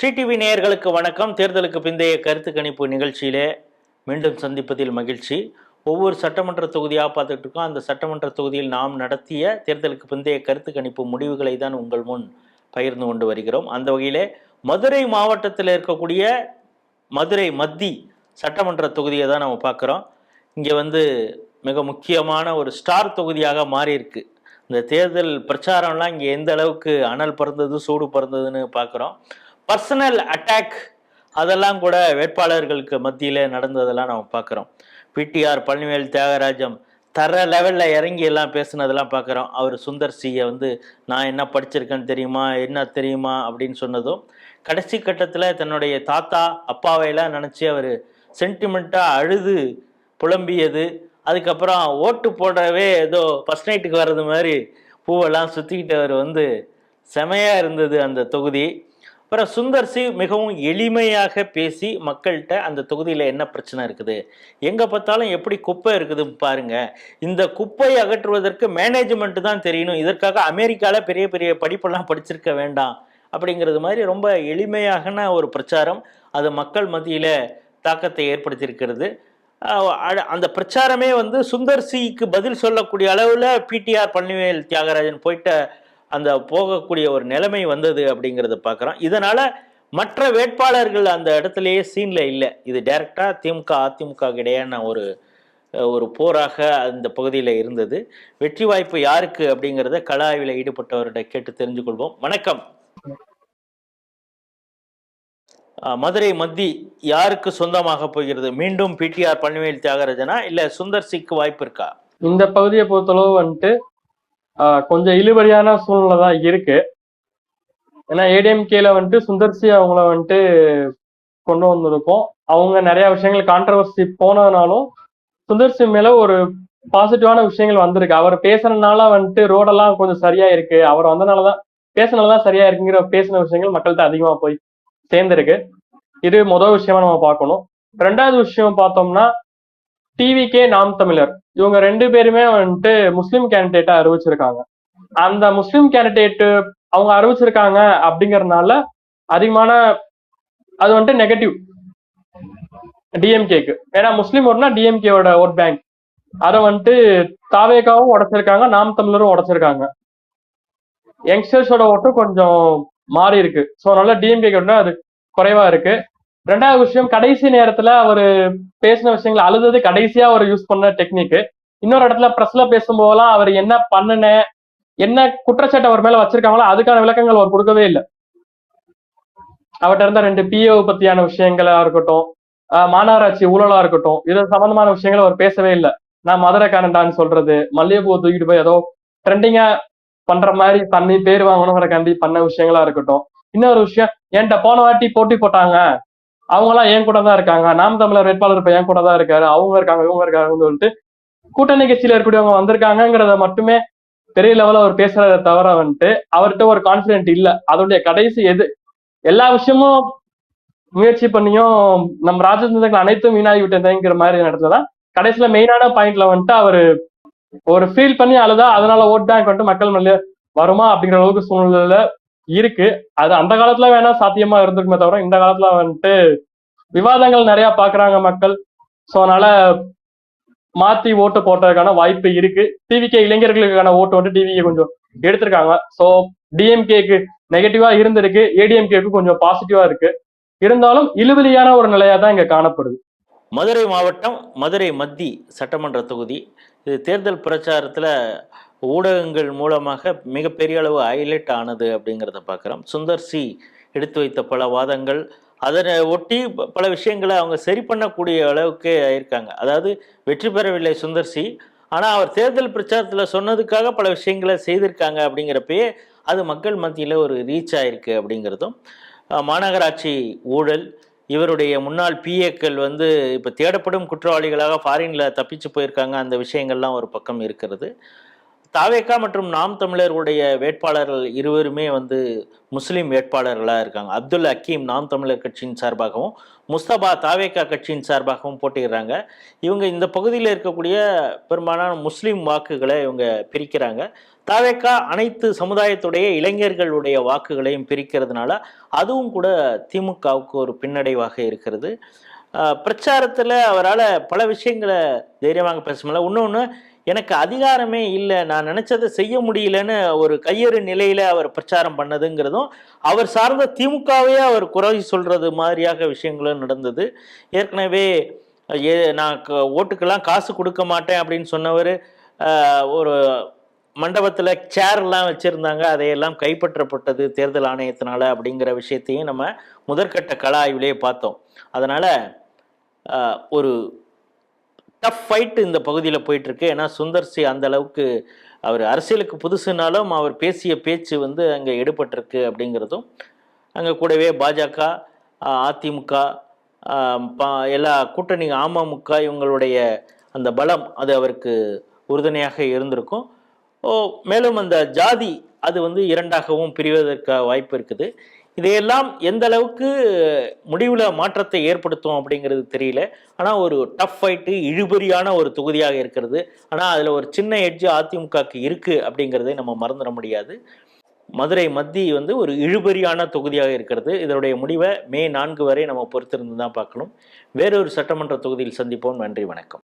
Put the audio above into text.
வெற்றி டிவி நேயர்களுக்கு வணக்கம். தேர்தலுக்கு பிந்தைய கருத்து கணிப்பு நிகழ்ச்சியிலே மீண்டும் சந்திப்பதில் மகிழ்ச்சி. ஒவ்வொரு சட்டமன்ற தொகுதியாக பார்த்துட்டு இருக்கோம். அந்த சட்டமன்ற தொகுதியில் நாம் நடத்திய தேர்தலுக்கு பிந்தைய கருத்து கணிப்பு முடிவுகளை தான் உங்கள் முன் பகிர்ந்து கொண்டு வருகிறோம். அந்த வகையிலே மதுரை மாவட்டத்தில் இருக்கக்கூடிய மதுரை மத்தி சட்டமன்ற தொகுதியை தான் நம்ம பார்க்குறோம். இங்கே மிக முக்கியமான ஒரு ஸ்டார் தொகுதியாக மாறி இருக்கு. இந்த தேர்தல் பிரச்சாரம்லாம் இங்கே எந்த அளவுக்கு அனல் பறந்தது சூடு பறந்ததுன்னு பார்க்குறோம். பர்சனல் அட்டாக் அதெல்லாம் கூட வேட்பாளர்களுக்கு மத்தியில் நடந்ததெல்லாம் நம்ம பார்க்குறோம். பிடிஆர் பழனிவேல் தியாகராஜம் தர லெவலில் இறங்கி எல்லாம் பேசுனதெல்லாம் பார்க்குறோம். அவர் சுந்தர் சியை நான் என்ன படிச்சிருக்கேன்னு தெரியுமா, என்ன தெரியுமா அப்படின்னு சொன்னதும், கடைசி கட்டத்தில் தன்னுடைய தாத்தா அப்பாவையெல்லாம் நினச்சி அவர் சென்டிமெண்ட்டாக அழுது புலம்பியது. அதுக்கப்புறம் ஓட்டு போடவே ஏதோ ஃபர்ஸ்ட் நைட்டுக்கு வர்றது மாதிரி பூவெல்லாம் சுற்றிக்கிட்டு அவர் செமையாக இருந்தது அந்த தொகுதி. அப்புறம் சுந்தர் சி மிகவும் எளிமையாக பேசி மக்கள்கிட்ட அந்த தொகுதியில் என்ன பிரச்சனை இருக்குது, எங்கே பார்த்தாலும் எப்படி குப்பை இருக்குது பாருங்க, இந்த குப்பையை அகற்றுவதற்கு மேனேஜ்மெண்ட் தான் தெரியணும், இதற்காக அமெரிக்காவில் பெரிய பெரிய படிப்பெல்லாம் படிச்சிருக்க வேண்டாம் அப்படிங்கிறது மாதிரி ரொம்ப எளிமையான ஒரு பிரச்சாரம். அது மக்கள் மத்தியில் தாக்கத்தை ஏற்படுத்தியிருக்கிறது. அந்த பிரச்சாரமே சுந்தர் சிக்கு பதில் சொல்லக்கூடிய அளவில் பிடிஆர் பழனிவேல் தியாகராஜன் அந்த போகக்கூடிய ஒரு நிலைமை வந்தது அப்படிங்கிறத பார்க்குறோம். இதனால மற்ற வேட்பாளர்கள் அந்த இடத்துலயே சீன்ல இல்லை. இது டைரக்டா திமுக அதிமுக இடையான ஒரு போராக அந்த பகுதியில் இருந்தது. வெற்றி வாய்ப்பு யாருக்கு அப்படிங்கிறத கள ஆய்வில் ஈடுபட்டவர்கிட்ட கேட்டு தெரிஞ்சு கொள்வோம். வணக்கம். மதுரை மத்தி யாருக்கு சொந்தமாக போகிறது? மீண்டும் பிடிஆர் பழனிவேல் தியாகராஜனா இல்ல சுந்தர் சிக்கு வாய்ப்பு இருக்கா? இந்த பகுதியை பொறுத்தளவு கொஞ்சம் இழுபறியான சூழ்நிலை தான் இருக்கு. ஏன்னா ஏடிஎம்கேல சுந்தர்சி அவங்கள கொண்டு வந்திருக்கோம். அவங்க நிறைய விஷயங்கள் கான்ட்ரவர்சி போனதுனாலும் சுந்தர்சி மேல ஒரு பாசிட்டிவான விஷயங்கள் வந்திருக்கு. அவர் பேசுறதுனால ரோடெல்லாம் கொஞ்சம் சரியா இருக்கு, அவர் வந்தனாலதான் பேசுனதுதான் சரியா இருக்குங்கிற பேசின விஷயங்கள் மக்கள்கிட்ட அதிகமா போய் சேர்ந்திருக்கு. இது முதல் விஷயமா நம்ம பார்க்கணும். ரெண்டாவது விஷயம் பார்த்தோம்னா டிவிகே நாம் தமிழர் இவங்க ரெண்டு பேருமே முஸ்லீம் கேண்டிடேட்டா அறிவிச்சிருக்காங்க. அந்த முஸ்லீம் கேண்டிடேட் அவங்க அறிவிச்சிருக்காங்க அப்படிங்கறதுனால அதிகமான அது நெகட்டிவ் டிஎம்கேக்கு. ஏன்னா முஸ்லீம் ஓட்னா டிஎம்கேவோட ஓட் பேங்க். அதை தாவேகாவும் உடைச்சிருக்காங்க, நாம் தமிழரும் உடைச்சிருக்காங்க. யங்ஸ்டர்ஸோட ஓட்டும் கொஞ்சம் மாறி இருக்கு. ஸோ அதனால டிஎம்கே அது குறைவா இருக்கு. ரெண்டாவது விஷயம், கடைசி நேரத்துல அவரு பேசின விஷயங்கள் அழுதது கடைசியா அவர் யூஸ் பண்ண டெக்னிக். இன்னொரு இடத்துல பிரஸ்ல பேசும்போதெல்லாம் அவர் என்ன பண்ணுன என்ன குற்றச்சாட்டு அவர் மேல வச்சிருக்காங்களோ அதுக்கான விளக்கங்கள் அவர் கொடுக்கவே இல்லை. அவர்கிட்ட இருந்த 2 பிஏ பத்தியான விஷயங்களா இருக்கட்டும், மாநகராட்சி ஊழலா இருக்கட்டும், இது சம்பந்தமான விஷயங்கள் அவர் பேசவே இல்லை. நான் மதுரைக்காரன்டான்னு சொல்றது, மல்லிகைப்பூ தூக்கிட்டு போய் ஏதோ ட்ரெண்டிங்கா பண்ற மாதிரி பண்ணி பேர் வாங்கணுங்கிறக்காண்டி பண்ண விஷயங்களா இருக்கட்டும். இன்னொரு விஷயம், என்கிட்ட போன வாட்டி போட்டி போட்டாங்க, அவங்கெல்லாம் என் கூட தான் இருக்காங்க, நாம் தமிழர் வேட்பாளர் இப்ப என் கூட தான் இருக்காரு, அவங்க இருக்காங்க இவங்க இருக்காங்கன்னு சொல்லிட்டு கூட்டணி கட்சியில இருக்கக்கூடியவங்க வந்திருக்காங்கிறத மட்டுமே பெரிய லெவலில் அவர் பேசுறத தவிர அவர்கிட்ட ஒரு கான்பிடென்ட் இல்லை. அதோடைய கடைசி எல்லா விஷயமும் முயற்சி பண்ணியும் நம்ம ராஜதந்திரங்கள் அனைத்தும் வீணாகி விட்டதுங்கிற மாதிரி இடத்துலதான் கடைசியில மெயினான பாயிண்ட்ல அவரு ஒரு ஃபீல் பண்ணி அழுதா அதனால ஓட் பேங்க் மக்கள் மேல வருமா அப்படிங்கிற அளவுக்கு சூழ்நிலை இருக்கு. அது அந்த காலத்துல வேணா சாத்தியமா இருந்திருக்குமே தவிர இந்த காலத்துல விவாதங்கள் நிறைய பாக்குறாங்க மக்கள். ஸோ அதனால மாத்தி ஓட்டு போட்டதுக்கான வாய்ப்பு இருக்கு. டிவிகே இளைஞர்களுக்கான ஓட்டு டிவிகே கொஞ்சம் எடுத்திருக்காங்க. ஸோ டிஎம்கேக்கு நெகட்டிவா இருந்திருக்கு, ஏடிஎம்கேக்கு கொஞ்சம் பாசிட்டிவா இருக்கு. இருந்தாலும் இழுவலியான ஒரு நிலையா தான் இங்க காணப்படுது. மதுரை மாவட்டம் மதுரை மத்தி சட்டமன்ற தொகுதி. இது தேர்தல் பிரச்சாரத்தில் ஊடகங்கள் மூலமாக மிகப்பெரிய அளவு ஹைலைட் ஆனது அப்படிங்கிறத பார்க்குறோம். சுந்தர் சி எடுத்து வைத்த பல வாதங்கள், அதனை ஒட்டி பல விஷயங்களை அவங்க சரி பண்ணக்கூடிய அளவுக்கு ஆயிருக்காங்க. அதாவது வெற்றி பெறவில்லை சுந்தர் சி, ஆனால் அவர் தேர்தல் பிரச்சாரத்தில் சொன்னதுக்காக பல விஷயங்களை செய்திருக்காங்க. அப்படிங்கிறப்பயே அது மக்கள் மத்தியில் ஒரு ரீச் ஆயிருக்கு அப்படிங்கிறதும், மாநகராட்சி ஊழல், இவருடைய முன்னாள் பிஏக்கள் இப்போ தேடப்படும் குற்றவாளிகளாக ஃபாரின்ல தப்பிச்சு போயிருக்காங்க, அந்த விஷயங்கள்லாம் ஒரு பக்கம் இருக்கிறது. தாவேகா மற்றும் நாம் தமிழர்களுடைய வேட்பாளர்கள் இருவருமே வந்து முஸ்லீம் வேட்பாளர்களாக இருக்காங்க. அப்துல் ஹக்கீம் நாம் தமிழர் கட்சியின் சார்பாகவும், முஸ்தபா தாவேகா கட்சியின் சார்பாகவும் போட்டியிடுறாங்க. இவங்க இந்த பகுதியில் இருக்கக்கூடிய பெரும்பாலான முஸ்லீம் வாக்குகளை இவங்க பிரிக்கிறாங்க. தாவேகா அனைத்து சமுதாயத்துடைய இளைஞர்களுடைய வாக்குகளையும் பிரிக்கிறதுனால அதுவும் கூட திமுகவுக்கு ஒரு பின்னடைவாக இருக்கிறது. பிரச்சாரத்தில் அவரால் பல விஷயங்களை தைரியமாக பேச முடியல. இன்னொன்று, எனக்கு அதிகாரமே இல்லை, நான் நினைச்சதை செய்ய முடியலன்னு ஒரு கையறு நிலையில அவர் பிரச்சாரம் பண்ணதுங்கிறதும், அவர் சார்ந்த திமுகவே அவர் குறை சொல்றது மாதிரியாக விஷயங்களும் நடந்தது. ஏற்கனவே நான் ஓட்டுக்கெல்லாம் காசு கொடுக்க மாட்டேன் அப்படின்னு சொன்னவர் ஒரு மண்டபத்தில் சேர்லாம் வச்சுருந்தாங்க, அதையெல்லாம் கைப்பற்றப்பட்டது தேர்தல் ஆணையத்தினால அப்படிங்கிற விஷயத்தையும் நம்ம முதற்கட்ட கள ஆய்விலே பார்த்தோம். அதனால் ஒரு டஃப் ஃபைட் இந்த பகுதியில் போயிட்டுருக்கு. ஏன்னா சுந்தர் சி அந்த அளவுக்கு அவர் அரசியலுக்கு புதுசுனாலும் அவர் பேசிய பேச்சு வந்து அங்கே எடுபட்டிருக்கு அப்படிங்கிறதும், அங்கே கூடவே பாஜக, அதிமுக, எல்லா கூட்டணி அமமுக இவங்களுடைய அந்த பலம் அது அவருக்கு உறுதுணையாக இருந்திருக்கும். மேலும் அந்த ஜாதி அது வந்து இரண்டாகவும் பிரிவதற்கு வாய்ப்பு இருக்குது. இதையெல்லாம் எந்த அளவுக்கு முடிவில் மாற்றத்தை ஏற்படுத்தும் அப்படிங்கிறது தெரியல. ஆனால் ஒரு டஃப் ஃபைட்டு, இழுபறியான ஒரு தொகுதியாக இருக்கிறது. ஆனால் அதில் ஒரு சின்ன எட்ஜ் அதிமுகக்கு இருக்குது அப்படிங்கிறதை நம்ம மறந்துட முடியாது. மதுரை மத்தி வந்து ஒரு இழுபறியான தொகுதியாக இருக்கிறது. இதனுடைய முடிவை மே 4 வரை நம்ம பொறுத்திருந்து தான் பார்க்கணும். வேறொரு சட்டமன்ற தொகுதியில் சந்திப்போம். நன்றி, வணக்கம்.